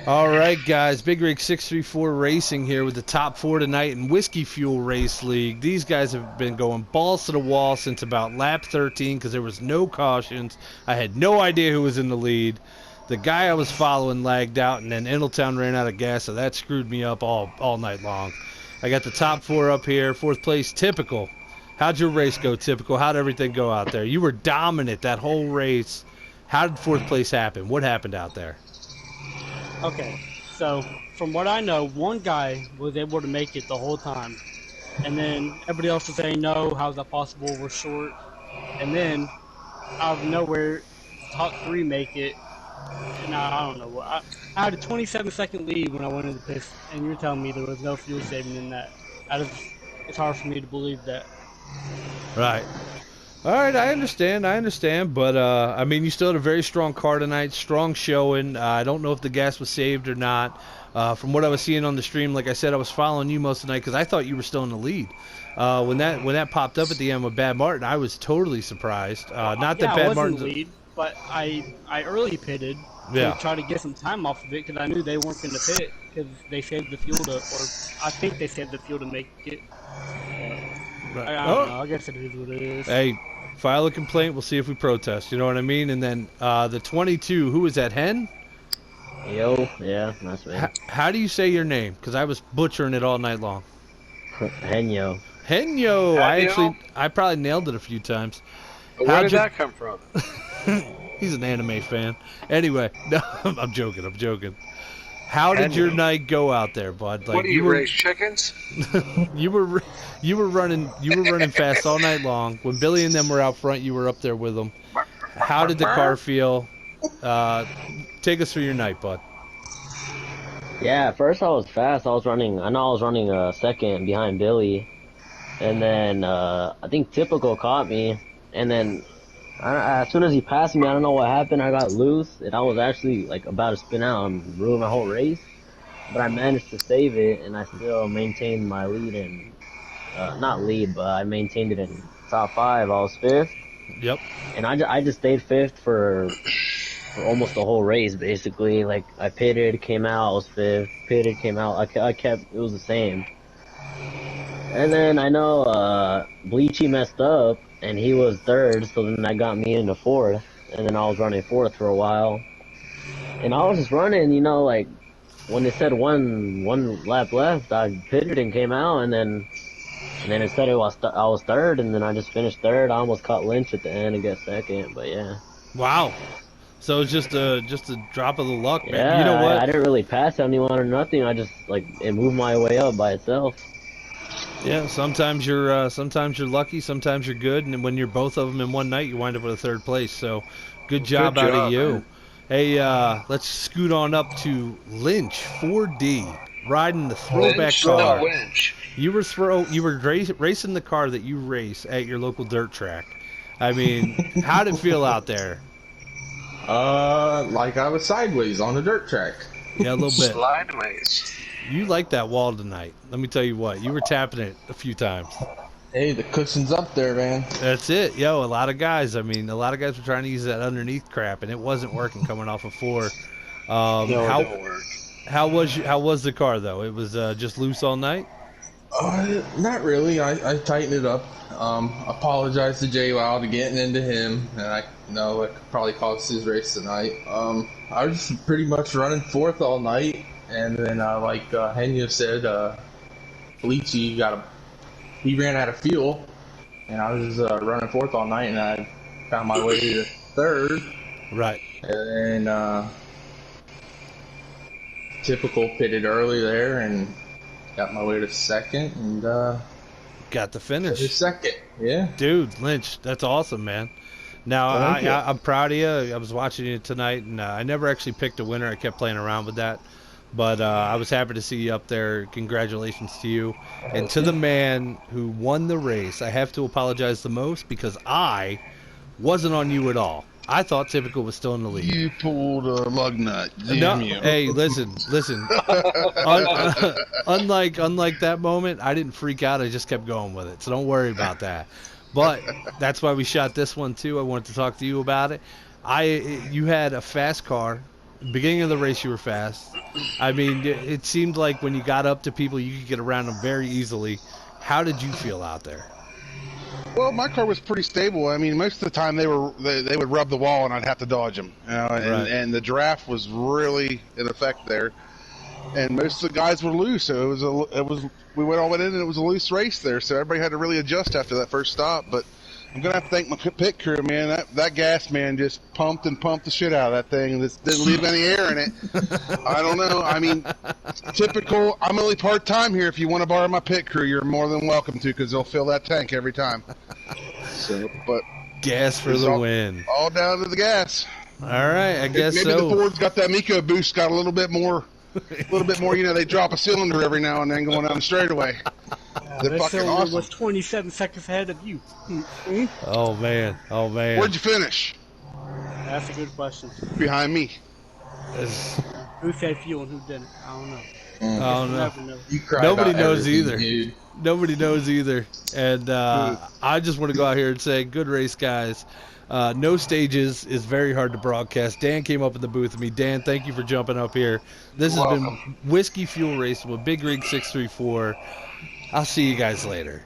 All right, guys. Big Rig 634 Racing here with the top four tonight in Whiskey Fuel Race League. These guys have been going balls to the wall since about lap 13 because there was no cautions. I had no idea who was in the lead. The guy I was following lagged out, and then Ingletown ran out of gas, so that screwed me up all night long. I got the top four up here. Fourth place, Typical. How'd your race go, Typical? How'd everything go out there? You were dominant that whole race. How did fourth place happen? What happened out there? Okay, so from what I know, one guy was able to make it the whole time, and then everybody else was saying, no, how's that possible, we're short. And then, out of nowhere, top three make it, and I don't know what. I had a 27-second lead when I went into the pits, and you're telling me there was no fuel saving in that. It's hard for me to believe that. Right. All right, I understand, but I mean, you still had a very strong car tonight, strong showing. I don't know if the gas was saved or not. From what I was seeing on the stream, like I said, I was following you most of the night because I thought you were still in the lead. When that popped up at the end with Bad Martin, I was totally surprised. Not that Yeah, I Bad was in Martin's. the lead, but I early pitted Yeah. to try to get some time off of it because I knew they weren't going to pit because they saved the fuel to, or I think they saved the fuel to make it. Right. I don't know. I guess it is what it is. Hey, file a complaint. We'll see if we protest. You know what I mean? And then the 22. Who was that? Hen? Yo, yeah, that's me. How do you say your name? Because I was butchering it all night long. Henyo. Henyo. I probably nailed it a few times. Where did that come from? He's an anime fan. Anyway, no, I'm joking. How did your night go out there, bud? Like, what do you raise chickens? you were running fast all night long. When Billy and them were out front, you were up there with them. How did the car feel? Take us through your night, bud. Yeah, at first I was fast. I know I was running second behind Billy, and then I think Typical caught me, and then as soon as he passed me, I don't know what happened. I got loose, and I was actually like about to spin out and ruin my whole race. But I managed to save it, and I still maintained my lead and not lead, but I maintained it in top 5. I was 5th. Yep. And I just stayed 5th for almost the whole race, basically. Like I pitted, came out, I was 5th. Pitted, came out. I kept it was the same. And then I know Bleachy messed up, and he was 3rd, so then that got me into 4th, and then I was running 4th for a while. And I was just running, like when it said one lap left, I pitted and came out, and then it said I was 3rd, and then I just finished 3rd. I almost caught Lynch at the end and got 2nd, but yeah. Wow. So it's just a drop of the luck, man. Yeah, you know what? I didn't really pass anyone or nothing. I just it moved my way up by itself. Yeah, sometimes you're lucky, sometimes you're good, and when you're both of them in one night, you wind up with a 3rd place. So, good job out of you. Man. Hey, let's scoot on up to Lynch 4D riding the throwback car. No, Lynch. You were racing the car that you race at your local dirt track. I mean, how'd it feel out there? Like I was sideways on the dirt track. Yeah, a little bit. Sideways. You liked that wall tonight. Let me tell you what. You were tapping it a few times. Hey, the cushion's up there, man. That's it. Yo, a lot of guys were trying to use that underneath crap, and it wasn't working coming off of 4. No, it don't work. How was the car, though? It was just loose all night? Not really. I tightened it up. Apologized to Jay Wow to getting into him, and I know it probably cost his race tonight. I was pretty much running 4th all night. And then, like Henya said, Bleachy he ran out of fuel, and I was running 4th all night, and I found my way to 3rd. Right. And then Typical pitted early there, and got my way to 2nd, and got the finish. 2nd, yeah. Dude, Lynch, that's awesome, man. Now, I'm proud of you. I was watching you tonight, and I never actually picked a winner. I kept playing around with that. But I was happy to see you up there. Congratulations to you. And to the man who won the race, I have to apologize the most because I wasn't on you at all. I thought Typical was still in the lead. You pulled a lug nut. No, hey, listen. Unlike that moment, I didn't freak out. I just kept going with it. So don't worry about that. But that's why we shot this one too. I wanted to talk to you about it. You had a fast car. Beginning of the race, you were fast. I mean, it seemed like when you got up to people, you could get around them very easily. How did you feel out there? Well, my car was pretty stable. I mean, most of the time they would rub the wall and I'd have to dodge them. You know, and the draft was really in effect there. And most of the guys were loose, so we went in and it was a loose race there. So everybody had to really adjust after that first stop. But I'm gonna have to thank my pit crew, man. That gas man just pumped the shit out of that thing. Just didn't leave any air in it. I don't know. I mean, typical. I'm only part time here. If you want to borrow my pit crew, you're more than welcome to, because they'll fill that tank every time. So, but gas for the win. All down to the gas. All right, I guess maybe so. The Ford's got that Miko boost, got a little bit more. You know, they drop a cylinder every now and then going down the straightaway. They're fucking awesome. Was 27 seconds ahead of you. Mm-hmm. Oh man. Where'd you finish? That's a good question. Behind me. Who said fuel and who didn't? I don't know. I don't know. Nobody knows either. Dude. Nobody knows either. And I just want to go out here and say, good race, guys. No stages is very hard to broadcast. Dan came up in the booth with me. Dan, thank you for jumping up here. This has been Whiskey Fuel Racing with Big Rig 634. I'll see you guys later.